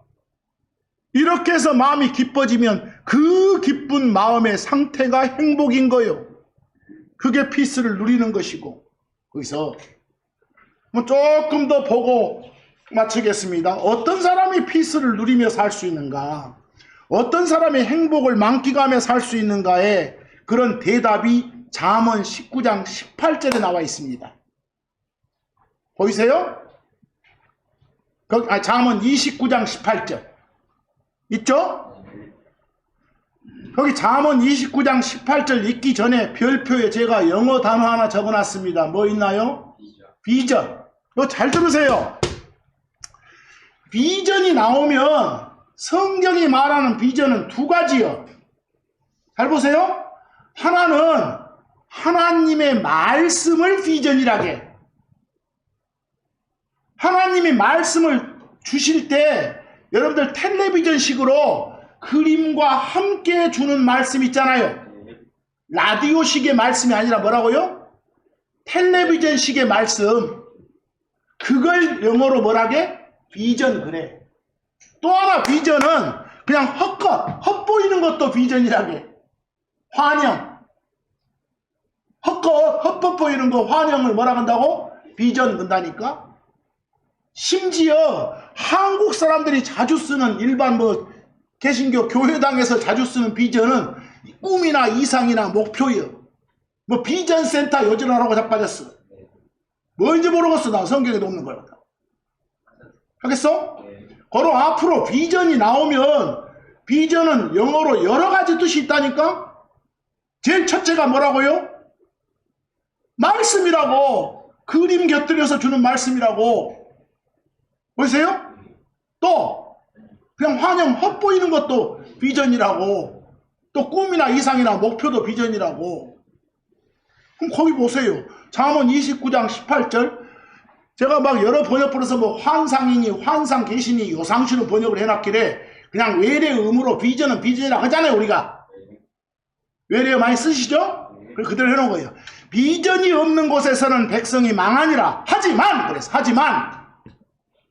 이렇게 해서 마음이 기뻐지면 그 기쁜 마음의 상태가 행복인 거예요. 그게 피스를 누리는 것이고. 거기서 조금 더 보고 마치겠습니다. 어떤 사람이 피스를 누리며 살 수 있는가? 어떤 사람이 행복을 만끽하며 살 수 있는가에 그런 대답이 잠언 19장 18절에 나와 있습니다. 보이세요? 잠언 29장 18절 있죠? 거기 잠언 29장 18절 읽기 전에 별표에 제가 영어 단어 하나 적어놨습니다. 뭐 있나요? 비전. 이거 잘 들으세요. 비전이 나오면 성경이 말하는 비전은 두 가지요. 잘 보세요. 하나는 하나님의 말씀을 비전이라게. 하나님이 말씀을 주실 때 여러분들 텔레비전식으로 그림과 함께 주는 말씀 있잖아요. 라디오식의 말씀이 아니라 뭐라고요? 텔레비전식의 말씀. 그걸 영어로 뭐라게? 비전 그래. 또 하나 비전은 그냥 헛보이는 것도 비전이라게. 환영. 헛보이는 거 환영을 뭐라 한다고? 비전 근다니까? 심지어 한국 사람들이 자주 쓰는 일반 개신교 교회당에서 자주 쓰는 비전은 꿈이나 이상이나 목표예요. 비전센터 요즘하라고 자빠졌어. 뭔지 모르겠어. 나 성경에도 없는 거야. 하겠어? 그럼 앞으로 비전이 나오면 비전은 영어로 여러 가지 뜻이 있다니까? 제일 첫째가 뭐라고요? 말씀이라고. 그림 곁들여서 주는 말씀이라고. 보이세요? 또 그냥 환영 헛보이는 것도 비전이라고. 또 꿈이나 이상이나 목표도 비전이라고. 그럼 거기 보세요. 잠언 29장 18절. 제가 막 여러 번역본에서 환상이니 환상 계시니 요상수로 번역을 해놨길래 그냥 외래 의무로 비전은 비전이라고 하잖아요. 우리가 외래어 많이 쓰시죠? 그대로 해놓은 거예요. 비전이 없는 곳에서는 백성이 망하니라. 하지만 그래서 하지만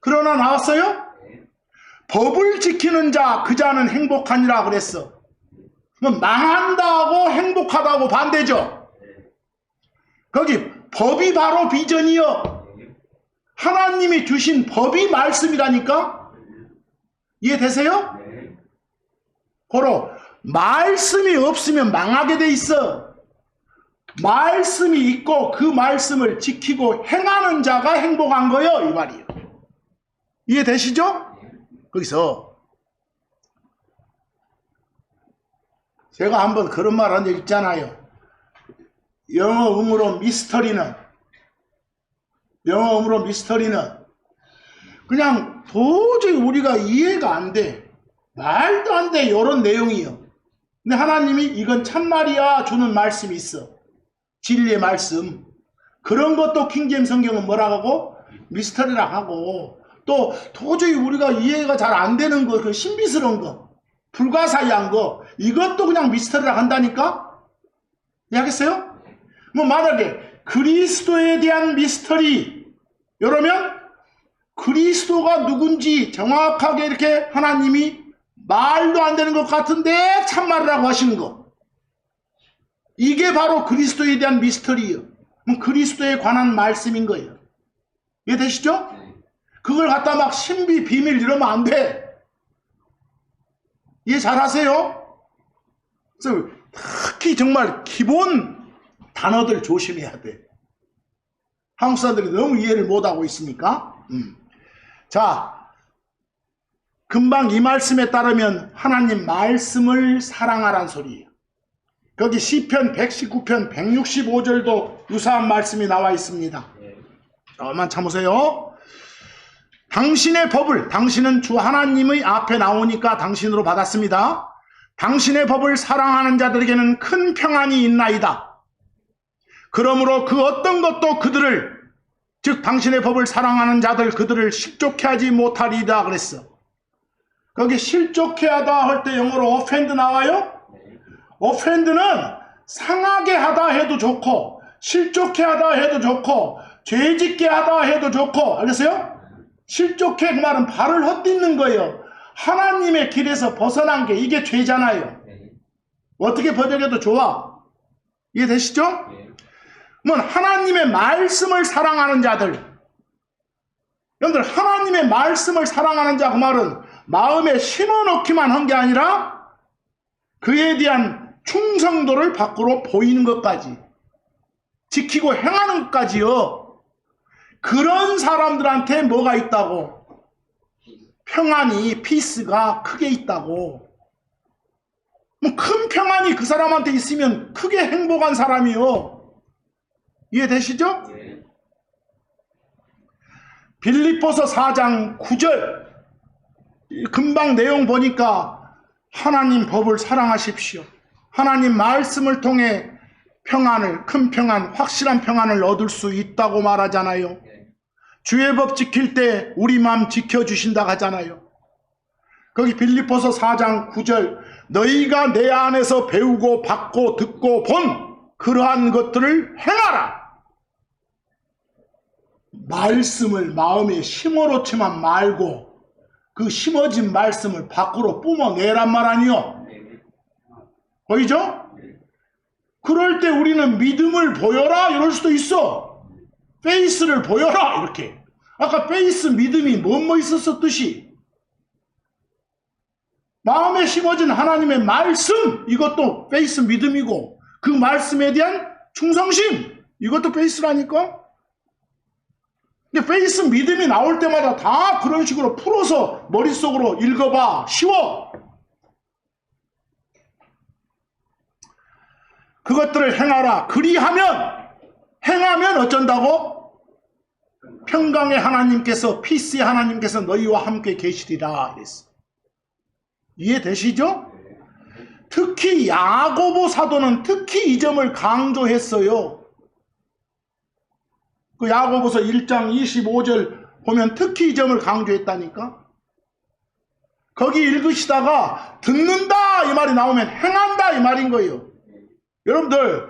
그러나 나왔어요. 법을 지키는 자 그 자는 행복하니라 그랬어. 그럼 망한다고 행복하다고 반대죠. 거기 법이 바로 비전이요. 하나님이 주신 법이 말씀이라니까? 이해되세요? 고로 말씀이 없으면 망하게 돼 있어. 말씀이 있고 그 말씀을 지키고 행하는 자가 행복한 거예요. 이 말이에요. 이해되시죠? 거기서 제가 한번 그런 말 한 적 있잖아요. 영어 음으로 미스터리는 그냥 도저히 우리가 이해가 안 돼. 말도 안 돼. 이런 내용이요. 근데 하나님이 이건 참말이야 주는 말씀이 있어. 진리의 말씀. 그런 것도 킹제임 성경은 뭐라고 하고? 미스터리라 하고. 또 도저히 우리가 이해가 잘 안 되는 거, 그 신비스러운 거, 불가사의한 거, 이것도 그냥 미스터리라 한다니까? 이해하겠어요? 만약에 그리스도에 대한 미스터리 이러면 그리스도가 누군지 정확하게 이렇게 하나님이 말도 안 되는 것 같은데 참말이라고 하시는 거, 이게 바로 그리스도에 대한 미스터리예요. 그리스도에 관한 말씀인 거예요. 이해되시죠? 그걸 갖다 막 신비 비밀 이러면 안 돼. 이해 잘 하세요? 그래서 특히 정말 기본 단어들 조심해야 돼. 한국 사람들이 너무 이해를 못하고 있으니까. 자, 금방 이 말씀에 따르면 하나님 말씀을 사랑하란 소리예요. 거기 시편 119편 165절도 유사한 말씀이 나와 있습니다. 조금만 참으세요. 당신의 법을, 당신은 주 하나님의 앞에 나오니까 당신으로 받았습니다. 당신의 법을 사랑하는 자들에게는 큰 평안이 있나이다. 그러므로 그 어떤 것도 그들을, 즉 당신의 법을 사랑하는 자들 그들을 실족해 하지 못하리이다 그랬어. 거기 실족해 하다 할 때 영어로 offend 나와요? offend는 상하게 하다 해도 좋고 실족해 하다 해도 좋고 죄짓게 하다 해도 좋고, 알겠어요? 실족해 그 말은 발을 헛딛는 거예요. 하나님의 길에서 벗어난 게 이게 죄잖아요. 어떻게 번역해도 좋아. 이해되시죠? 하나님의 말씀을 사랑하는 자들, 여러분들 하나님의 말씀을 사랑하는 자 그 말은 마음에 심어놓기만 한 게 아니라 그에 대한 충성도를 밖으로 보이는 것까지, 지키고 행하는 것까지요. 그런 사람들한테 뭐가 있다고? 평안이, 피스가 크게 있다고. 큰 평안이 그 사람한테 있으면 크게 행복한 사람이요. 이해되시죠? 빌립보서 4장 9절 금방 내용 보니까 하나님 법을 사랑하십시오. 하나님 말씀을 통해 평안을, 큰 평안, 확실한 평안을 얻을 수 있다고 말하잖아요. 주의 법 지킬 때 우리 마음 지켜주신다 하잖아요. 거기 빌립보서 4장 9절, 너희가 내 안에서 배우고 받고 듣고 본 그러한 것들을 행하라. 말씀을 마음에 심어놓지만 말고 그 심어진 말씀을 밖으로 뿜어내란 말 아니요. 보이죠? 그럴 때 우리는 믿음을 보여라 이럴 수도 있어. 페이스를 보여라 이렇게. 아까 페이스 믿음이 뭐뭐 있었었듯이 마음에 심어진 하나님의 말씀, 이것도 페이스 믿음이고 그 말씀에 대한 충성심, 이것도 페이스라니까. 근데 페이스 믿음이 나올 때마다 다 그런 식으로 풀어서 머릿속으로 읽어봐. 쉬워. 그것들을 행하라. 행하면 어쩐다고? 평강의 하나님께서, 피스의 하나님께서 너희와 함께 계시리라 그랬어. 이해되시죠? 특히 야고보 사도는 특히 이 점을 강조했어요. 그 야고보서 1장 25절 보면 특히 이 점을 강조했다니까. 거기 읽으시다가 듣는다 이 말이 나오면 행한다 이 말인 거예요. 여러분들,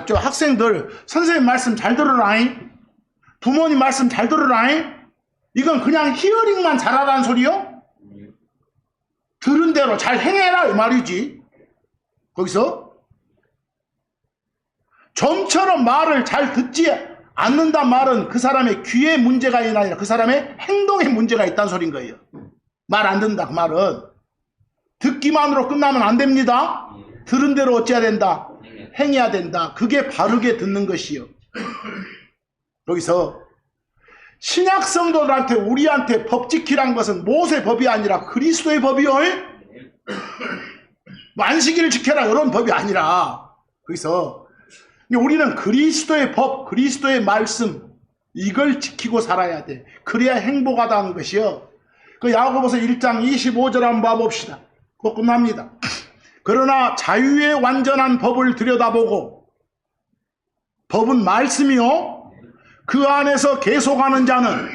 저 학생들, 선생님 말씀 잘 들으라잉. 부모님 말씀 잘 들으라잉. 이건 그냥 히어링만 잘하라는 소리요? 들은 대로 잘 행해라 이 말이지. 거기서 좀처럼 말을 잘 듣지 않는단 말은 그 사람의 귀에 문제가 아니라 그 사람의 행동에 문제가 있다는 소린 거예요. 말 안 듣는다 그 말은. 듣기만으로 끝나면 안 됩니다. 들은 대로 어찌해야 된다? 행해야 된다. 그게 바르게 듣는 것이요. 여기서 신약 성도들한테 우리한테 법 지키란 것은 모세 법이 아니라 그리스도의 법이요. 안식일을 지켜라 이런 법이 아니라, 거기서 우리는 그리스도의 법, 그리스도의 말씀, 이걸 지키고 살아야 돼. 그래야 행복하다는 것이요. 그 야고보서 1장 25절 한번 봐봅시다. 그거 끝납니다. 그러나 자유의 완전한 법을 들여다보고, 법은 말씀이요. 그 안에서 계속하는 자는,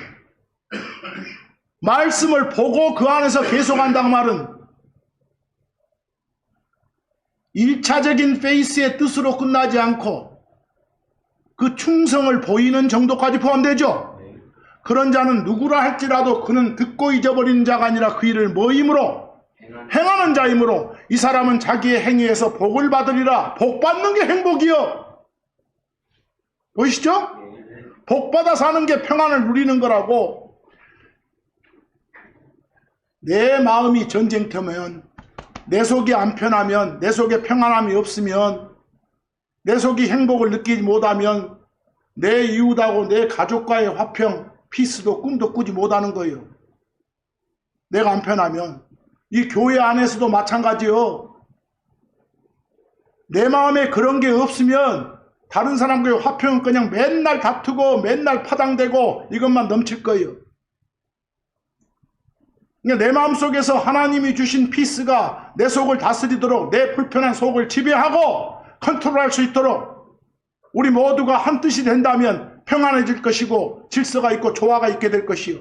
말씀을 보고 그 안에서 계속한다는 말은 1차적인 페이스의 뜻으로 끝나지 않고 그 충성을 보이는 정도까지 포함되죠. 그런 자는 누구라 할지라도 그는 듣고 잊어버리는 자가 아니라 그 일을 뭐이므로? 행하는 자이므로 이 사람은 자기의 행위에서 복을 받으리라. 복 받는 게 행복이요. 보이시죠? 복 받아 사는 게 평안을 누리는 거라고. 내 마음이 전쟁터면, 내 속이 안 편하면, 내 속에 평안함이 없으면, 내 속이 행복을 느끼지 못하면 내 이웃하고 내 가족과의 화평, 피스도 꿈도 꾸지 못하는 거예요. 내가 안 편하면. 이 교회 안에서도 마찬가지요. 내 마음에 그런 게 없으면 다른 사람과의 화평은 그냥 맨날 다투고 맨날 파장되고 이것만 넘칠 거예요. 그러니까 내 마음속에서 하나님이 주신 피스가 내 속을 다스리도록, 내 불편한 속을 지배하고 컨트롤할 수 있도록 우리 모두가 한 뜻이 된다면 평안해질 것이고 질서가 있고 조화가 있게 될 것이요.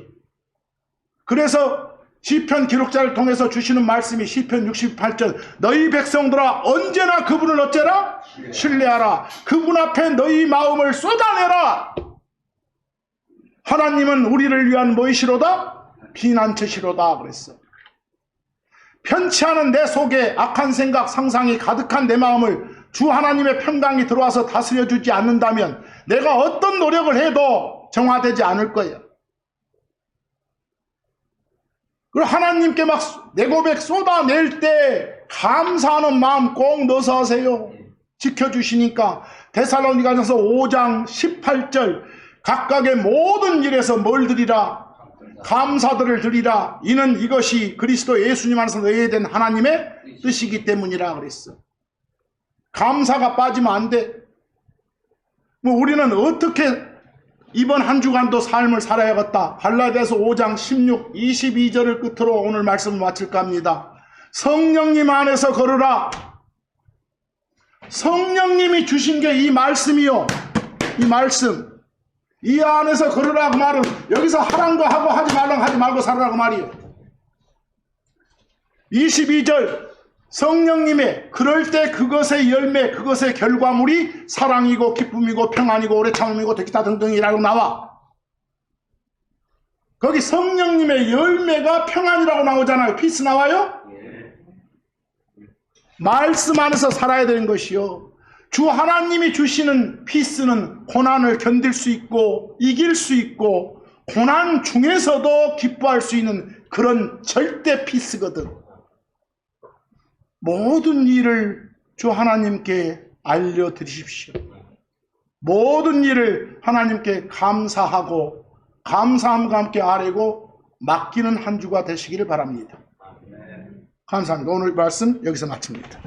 그래서 시편 기록자를 통해서 주시는 말씀이 시편 68절, 너희 백성들아 언제나 그분을 어째라? 신뢰하라. 그분 앞에 너희 마음을 쏟아내라. 하나님은 우리를 위한 뭐이시로다? 피난처시로다 그랬어. 편치 않은 내 속에 악한 생각, 상상이 가득한 내 마음을 주 하나님의 평강이 들어와서 다스려주지 않는다면 내가 어떤 노력을 해도 정화되지 않을 거예요. 그리고 하나님께 막 내 고백 쏟아낼 때 감사하는 마음 꼭 넣어서 하세요. 지켜주시니까. 데살로니가전서 5장 18절, 각각의 모든 일에서 뭘 드리라? 감사들을 드리라. 이는 이것이 그리스도 예수님 안에서 너희에 대한 하나님의 뜻이기 때문이라 그랬어. 감사가 빠지면 안 돼. 우리는 어떻게 이번 한 주간도 삶을 살아야겠다. 갈라디아서 5장 16, 22절을 끝으로 오늘 말씀을 마칠까 합니다. 성령님 안에서 걸으라. 성령님이 주신 게 이 말씀이요. 이 말씀. 이 안에서 걸으라 그 말은 여기서 하란 거 하고 하지 말란 거 하지 말고 살으라 그 말이요. 22절 성령님의 그럴 때 그것의 열매 그것의 결과물이 사랑이고 기쁨이고 평안이고 오래 참음이고 되기다 등등이라고 나와. 거기 성령님의 열매가 평안이라고 나오잖아요. 피스 나와요? 말씀 안에서 살아야 되는 것이요. 주 하나님이 주시는 피스는 고난을 견딜 수 있고 이길 수 있고 고난 중에서도 기뻐할 수 있는 그런 절대 피스거든. 모든 일을 주 하나님께 알려드리십시오. 모든 일을 하나님께 감사하고 감사함과 함께 아뢰고 맡기는 한 주가 되시기를 바랍니다. 감사합니다. 오늘 말씀 여기서 마칩니다.